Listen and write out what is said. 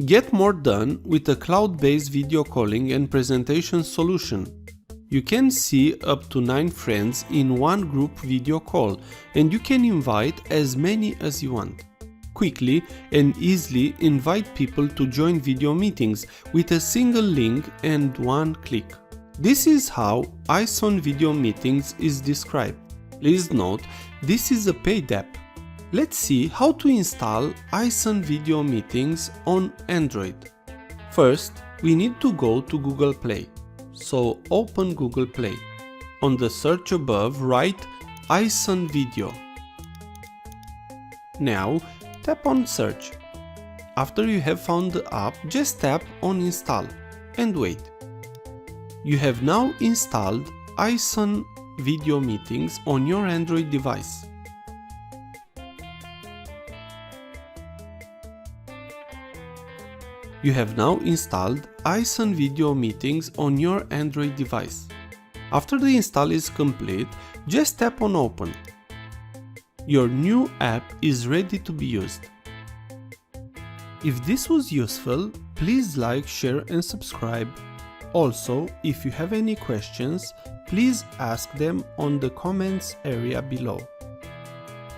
Get more done with a cloud-based video calling and presentation solution. You can see up to 9 friends in one group video call, and you can invite as many as you want. Quickly and easily invite people to join video meetings with a single link and one click. This is how Eyeson Video Meetings is described. Please note, this is a paid app. Let's see how to install Eyeson Video Meetings on Android. First, we need to go to Google Play. So open Google Play. On the search above, write Eyeson Video. Now, tap on Search. After you have found the app, just tap on Install and wait. You have now installed Eyeson Video Meetings on your Android device. You have now installed Eyeson Video Meetings on your Android device. After the install is complete, just tap on Open. Your new app is ready to be used. If this was useful, please like, share and subscribe. Also, if you have any questions, please ask them on the comments area below.